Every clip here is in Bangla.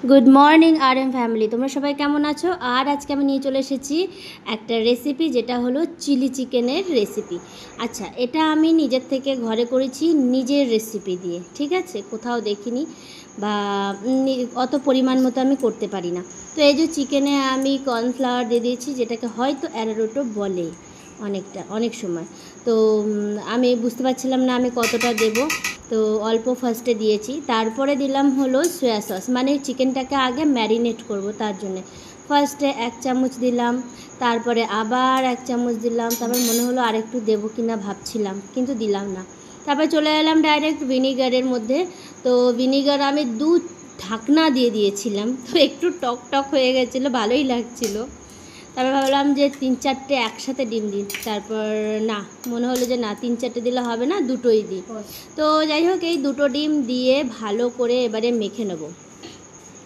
Good morning R M family, তোমরা সবাই কেমন আছো? আর আজকে আমি নিয়ে চলে এসেছি একটা রেসিপি, যেটা হলো চিলি চিকেনের রেসিপি। আচ্ছা, এটা আমি নিজের থেকে ঘরে করেছি, নিজের রেসিপি দিয়ে, ঠিক আছে? কোথাও দেখিনি বা অত পরিমাণ মতো আমি করতে পারি না। তো এই যে চিকেনে আমি কর্নফ্লাওয়ার দিয়ে দিয়েছি, যেটাকে হয়তো অ্যারারুটও বলে অনেক সময়। তো আমি বুঝতে পারছিলাম না আমি কতটা দেব, তো অল্প ফার্স্টে দিয়েছি। তারপরে দিলাম হলো সয়া সস, মানে চিকেনটাকে আগে ম্যারিনেট করব, তার জন্যে ফার্স্টে 1 চামচ দিলাম, তারপরে আবার 1 চামচ দিলাম, তারপর মনে হলো আরেকটু দেবো কি না ভাবছিলাম, কিন্তু দিলাম না। তারপর চলে এলাম ডাইরেক্ট ভিনিগারের মধ্যে। তো ভিনিগার আমি 2 ঢাকনা দিয়ে দিয়েছিলাম, তো একটু টক টক হয়ে গেছিলো, ভালোই লাগছিলো। তারপর ভাবলাম যে 3-4টে একসাথে ডিম দিই, তারপর না, মনে হলো যে না, 3-4টে দিলে হবে না, দুটোই দিই। তো যাই হোক, এই 2টো ডিম দিয়ে ভালো করে এবারে মেখে নেব।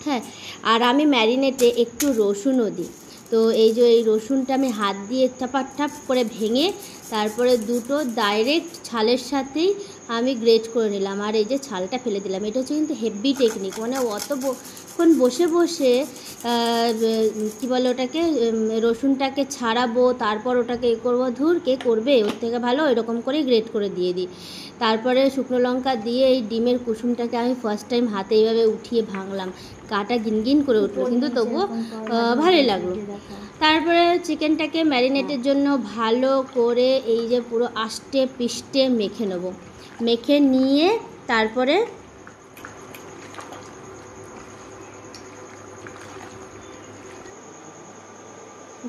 হ্যাঁ, আর আমি ম্যারিনেটে একটু রসুনও দিই। তো এই যে এই রসুনটা আমি হাত দিয়ে ঠাপ করে ভেঙে তারপরে 2টো ডাইরেক্ট ছালের সাথেই আমি গ্রেট করে নিলাম, আর এই যে ছালটা ফেলে দিলাম। এটা হচ্ছে কিন্তু হেভি টেকনিক, মানে অতক্ষণ বসে বসে কী বলে ওটাকে, রসুনটাকে ছাড়াবো, তারপর ওটাকে করবো, ধুর কে করবে, ওর থেকে ভালো এরকম করেই গ্রেট করে দিয়ে দিই। তারপরে শুকনো লঙ্কা দিয়ে এই ডিমের কুসুমটাকে আমি ফার্স্ট টাইম হাতে এইভাবে উঠিয়ে ভাঙলাম, কাটা গিনগিন করে উঠলো, কিন্তু তবুও ভালোই লাগলো। তারপরে চিকেনটাকে ম্যারিনেটের জন্য ভালো করে এই যে পুরো আষ্টে পিষ্টে মেখে নেব। মেখে নিয়ে তারপরে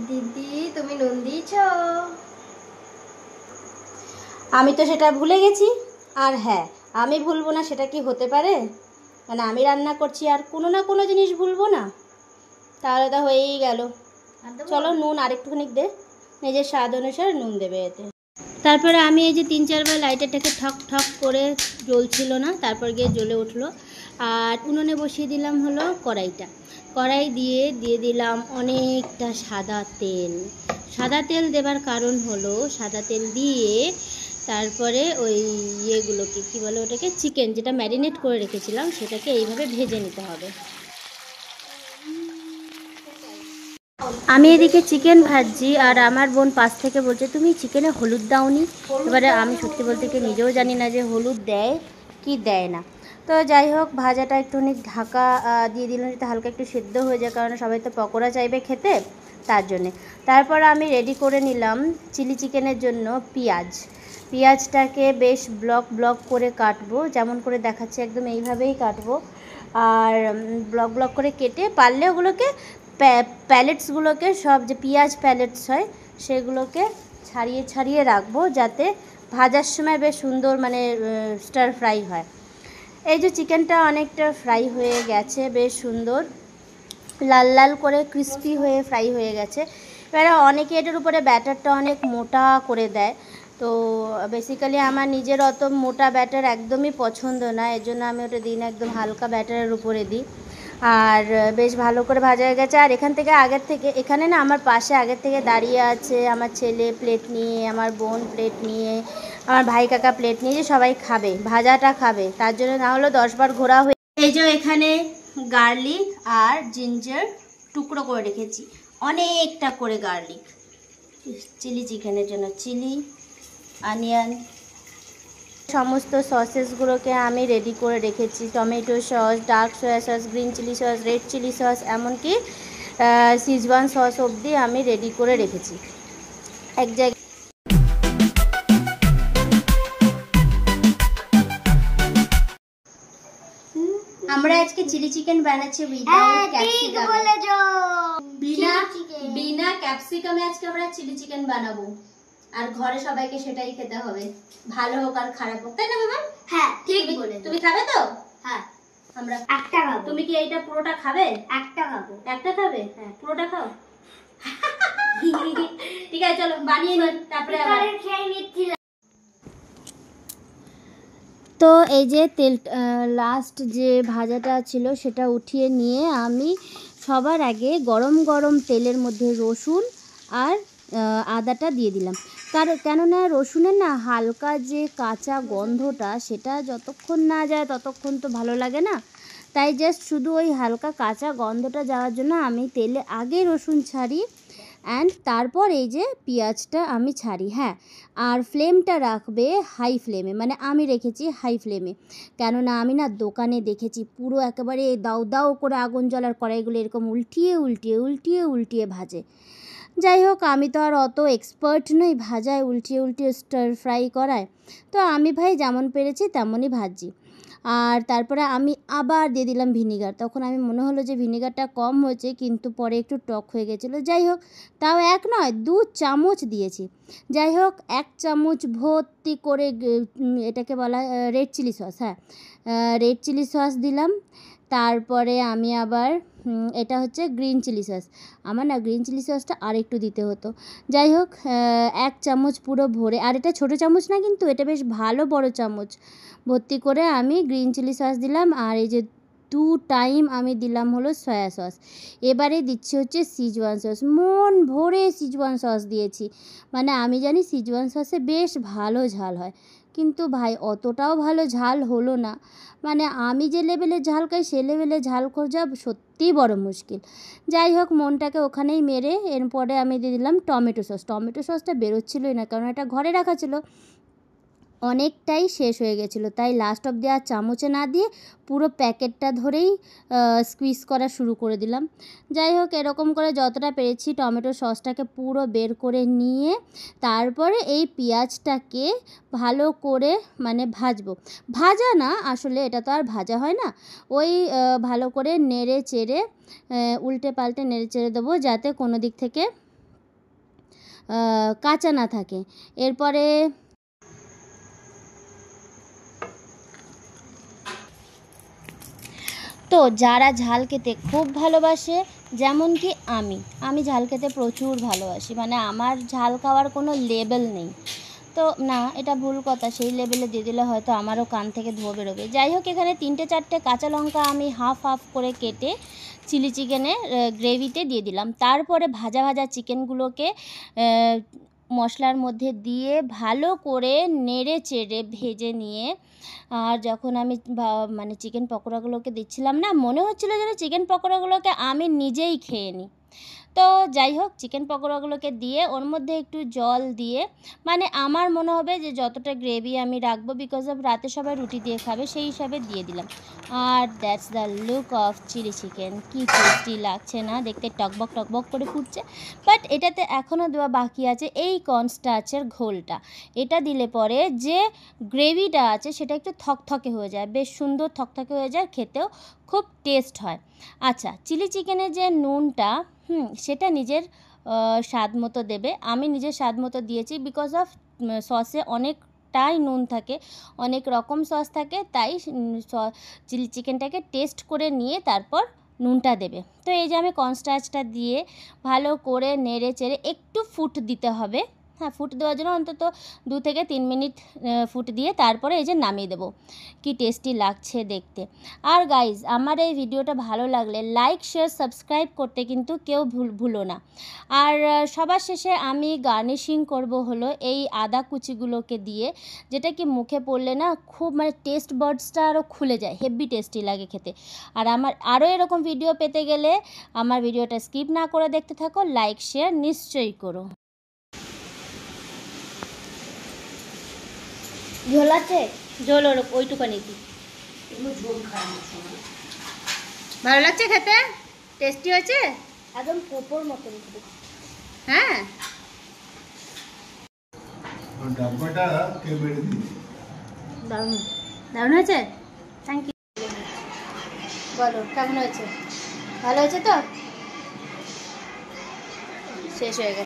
দিদি তুমি নুন দিয়েছ? আমি তো সেটা ভুলে গেছি। আর হ্যাঁ, আমি ভুলবো না সেটা কি হতে পারে? মানে আমি রান্না করছি আর কোনো না কোনো জিনিস ভুলবো না? তাহলে তো হয়েই গেল। চলো, নুন আরেকটুখানি দে, নিজের স্বাদ অনুসারে নুন দেবে এতে। তারপরে আমি এই যে 3-4 বার লাইটারটাকে ঠক ঠক করে, জ্বলছিল না, তারপর গিয়ে জ্বলে উঠলো। আর উনুনে বসিয়ে দিলাম হলো কড়াই দিয়ে দিলাম অনেকটা সাদা তেল। সাদা তেল দেবার কারণ হলো, সাদা তেল দিয়ে তারপরে ওই ইয়েগুলোকে কী বলে ওটাকে, চিকেন যেটা ম্যারিনেট করে রেখেছিলাম সেটাকে এইভাবে ভেজে নিতে হবে। আমি এদিকে চিকেন ভাজছি, আর আমার বোন পাশ থেকে বলছে তুমি চিকেনে হলুদ দাওনি। এবারে আমি সত্যি বলতে কি নিজেও জানি না যে হলুদ দেয় কি দেয় না। তো যাই হোক, ভাজাটা একটুখানি ঢাকা দিয়ে দিলাম যাতে হালকা একটু সেদ্ধ হয়ে যায়, কারণ সবাই তো পকোড়া চাইবে খেতে, তার জন্যে। তারপর আমি রেডি করে নিলাম চিলি চিকেনের জন্য পেঁয়াজটাকে বেশ ব্লক করে কাটবো, যেমন করে দেখাচ্ছি একদম এইভাবেই কাটবো। আর ব্লক করে কেটে পারলে ওগুলোকে প্যালেটসগুলোকে, সব যে পেঁয়াজ প্যালেটস হয় সেগুলোকে ছাড়িয়ে রাখবো, যাতে ভাজার সময় বেশ সুন্দর মানে স্টার ফ্রাই হয়। এই যে চিকেনটা অনেকটা ফ্রাই হয়ে গেছে, বেশ সুন্দর লাল লাল করে ক্রিস্পি হয়ে ফ্রাই হয়ে গেছে। এবারে অনেকে এটার উপরে ব্যাটারটা অনেক মোটা করে দেয়, তো বেসিক্যালি আমার নিজের অত মোটা ব্যাটার একদমই পছন্দ না, এর জন্য আমি ওটা দিই না, একদম হালকা ব্যাটারের উপরে দিই। আর বেশ ভালো করে ভাজা হয়ে গেছে। আর এখানে না আমার পাশে আগের থেকে দাঁড়িয়ে আছে আমার ছেলে প্লেট নিয়ে, আমার বোন প্লেট নিয়ে, আমার ভাই কাকা প্লেট নিয়ে, যে সবাই খাবে, ভাজাটা খাবে, তার জন্য না হলো 10 বার ঘোরা হয়ে। এই যে এখানে গার্লিক আর জিঞ্জার টুকরো করে রেখেছি, অনেকটা করে গার্লিক, চিলি চিকেনের জন্য চিলি অনিয়ন। সমস্ত সসেসগুলোকে আমি রেডি করে রেখেছি, tomato sauce, dark soy sauce, green chilli sauce, red chilli sauce, এমনকি সিজওয়ান সস অবধি আমি রেডি করে রেখেছি এক জায়গায়। আমরা আজকে চিলি চিকেন বানাচ্ছি উইদাউট ক্যাপসিকাম, বিনা ক্যাপসিকামে আজকে আমরা চিলি চিকেন বানাবো, আর ঘরে সবাইকে সেটাই খেতে হবে, ভালো হোক আর খারাপ হোক, তাই না বাবা? হ্যাঁ ঠিক বলে। তুমি খাবে তো? হ্যাঁ, আমরা একটা খাবো। তুমি কি এইটা পুরোটা খাবে? একটা খাবো। একটা খাবে? হ্যাঁ, পুরোটা খাও। ঠিক আছে, চলো বানিয়ে নিই, তারপরে আবার খেয়ে নিচ্ছি। তো এই যে তেল লাস্ট যে ভাজাটা ছিল সেটা উঠিয়ে নিয়ে আমি সবার আগে গরম গরম তেলের মধ্যে রসুন আর আদাটা দিয়ে দিলাম। কেননা রসুনের না হালকা যে কাঁচা গন্ধটা, সেটা যতক্ষণ না যায় ততক্ষণ তো ভালো লাগে না, তাই জাস্ট শুধু ওই হালকা কাঁচা গন্ধটা যাওয়ার জন্য আমি তেলে আগে রসুন ছাড়ি অ্যান্ড তারপর এই যে পেঁয়াজটা আমি ছাড়ি। হ্যাঁ, আর ফ্লেমটা রাখবে হাই ফ্লেমে, মানে আমি রেখেছি হাই ফ্লেমে, কেননা আমি না দোকানে দেখেছি পুরো একেবারে দাউ দাউ করে আগুন জ্বলার কড়াইগুলো এরকম উল্টিয়ে উল্টিয়ে উল্টিয়ে উল্টিয়ে ভাজে। যাই হোক, আমি তো আর অত এক্সপার্ট নই ভাজায়, উল্টিয়ে উল্টিয়ে স্টার ফ্রাই করায়, তো আমি ভাই যেমন পেরেছি তেমনই ভাজি। আর তারপরে আমি আবার দিয়ে দিলাম ভিনিগার। তখন আমি মনে হলো যে ভিনিগারটা কম হয়েছে, কিন্তু পরে একটু টক হয়ে গেছিলো। যাই হোক, তাও 1 নয় 2 চামচ দিয়েছি। যাই হোক, 1 চামচ ভর্তি করে এটাকে বলা রেড চিলি সস। হ্যাঁ, রেড চিলি সস দিলাম। তারপরে আমি আবার এটা হচ্ছে গ্রিন চিলি সস। আমার না গ্রিন চিলি সসটা আর একটু দিতে হতো। যাই হোক, 1 চামচ পুরো ভরে, আর এটা ছোটো চামচ না কিন্তু, এটা বেশ ভালো বড় চামচ ভর্তি করে আমি গ্রিন চিলি সস দিলাম। আর এই যে 2 টাইম আমি দিলাম হলো সয়া সস। এবারে দিচ্ছি হচ্ছে সিজওয়ান সস। মন ভরে সিজওয়ান সস দিয়েছি, মানে আমি জানি সিজওয়ান সসে বেশ ভালো ঝাল হয়, কিন্তু ভাই অতটাও ভালো ঝাল হলো না। মানে আমি যে লেভেলে ঝাল খাই সে লেভেলে ঝাল খোঁজা সত্যিই বড় মুশকিল। যাই হোক, মনটাকে ওখানেই মেরে এরপরে আমি দিয়ে দিলাম টমেটো সস। টমেটো সসটা বেরোচ্ছিলোই না, কারণ এটা ঘরে রাখা ছিল, অনেকটাই শেষ হয়ে গেছিলো, তাই লাস্ট অফ দেওয়ার চামচে না দিয়ে পুরো প্যাকেটটা ধরেই স্কুইজ করা শুরু করে দিলাম। যাই হোক, এরকম করে যতটা পেরেছি টমেটো সসটাকে পুরো বের করে নিয়ে তারপরে এই পেঁয়াজটাকে ভালো করে মানে ভাজবো। ভাজা না, আসলে এটা তো আর ভাজা হয় না, ওই ভালো করে নেড়ে চেড়ে উল্টে পাল্টে নেড়ে চেড়ে দেবো, যাতে কোনো দিক থেকে কাঁচা না থাকে। এরপরে তো যারা ঝাল খেতে খুব ভালোবাসে, যেমন কি আমি ঝাল খেতে প্রচুর ভালোবাসি, মানে আমার ঝাল খাওয়ার কোনো লেভেল নেই। তো না, এটা ভুল কথা, সেই লেভেলে দিয়ে দিলে হয়তো আমারও কান থেকে ধোঁয়া বেরোবে। যাই হোক, এখানে 3-4টে কাঁচা লঙ্কা আমি হাফ হাফ করে কেটে চিলি চিকেনের গ্রেভিতে দিয়ে দিলাম। তারপরে ভাজা ভাজা চিকেনগুলোকে মশলার মধ্যে দিয়ে ভালো করে নেড়ে চেড়ে ভেজে নিয়ে, আর যখন আমি মানে চিকেন পকোড়াগুলোকে দিচ্ছিলাম না, মনে হচ্ছিলো যেন চিকেন পকোড়াগুলোকে আমি নিজেই খেয়ে নিই। তো যাই হোক, চিকেন পকোড়াগুলোকে দিয়ে ওর মধ্যে একটু জল দিয়ে, মানে আমার মনে হবে যে যতটা গ্রেভি আমি রাখবো, বিকজ অফ রাতে সবাই রুটি দিয়ে খাবে, সেই হিসাবে দিয়ে দিলাম। আর that's the look of chilli chicken. কি টেস্টি লাগছে না দেখতে, টকবক টকবক করে ফুটছে। বাট এটাতে এখনও দেওয়া বাকি আছে এই কর্নস্টার্চের ঘোলটা। এটা দিলে পরে যে গ্রেভিটা আছে সেটা একটু থকথকে হয়ে যায়, বেশ সুন্দর থকথকে হয়ে যায়, খেতেও খুব টেস্ট হয়। আচ্ছা, চিলি চিকেনের যে নুনটা সেটা নিজের স্বাদ মতো দেবে। আমি নিজের স্বাদ মতো দিয়েছি, বিকজ অফ সসে অনেকটাই নুন থাকে, অনেক রকম সস থাকে, তাই চিলি চিকেনটাকে টেস্ট করে নিয়ে তারপর নুনটা দেবে। তো এই যে আমি কর্নস্টার্চটা দিয়ে ভালো করে নেড়ে চেড়ে একটু ফুট দিতে হবে। হ্যাঁ, ফুট দেওয়ার জন্য অন্তত 2 থেকে 3 মিনিট ফুট দিয়ে তারপরে এই যে নামিয়ে দেবো। কি টেস্টি লাগছে দেখতে। আর গাইজ, আমার এই ভিডিওটা ভালো লাগলে লাইক শেয়ার সাবস্ক্রাইব করতে কিন্তু কেউ ভুলো না। আর সবার শেষে আমি গার্নিশিং করব হলো এই আদা কুচিগুলোকে দিয়ে, যেটা কি মুখে পড়লে না খুব মানে টেস্ট বাডসটা আরও খুলে যায়, হেভি টেস্টি লাগে খেতে। আর আমার আরও এরকম ভিডিও পেতে গেলে আমার ভিডিওটা স্কিপ না করে দেখতে থাকো, লাইক শেয়ার নিশ্চয়ই করো। ঝোল আছে? ঝোল ওইটুখানি কি ভালো লাগছে খেতে? টেস্টি হয়েছে একদম পোপোর মতন। হ্যাঁ, ডাব্বাটা কে বেড়ে দিয়েছে? দারুণ দারুণ হয়েছে। Thank you. বলো কেমন হয়েছে? ভালো হয়েছে তো? শেষ হয়ে গেছে।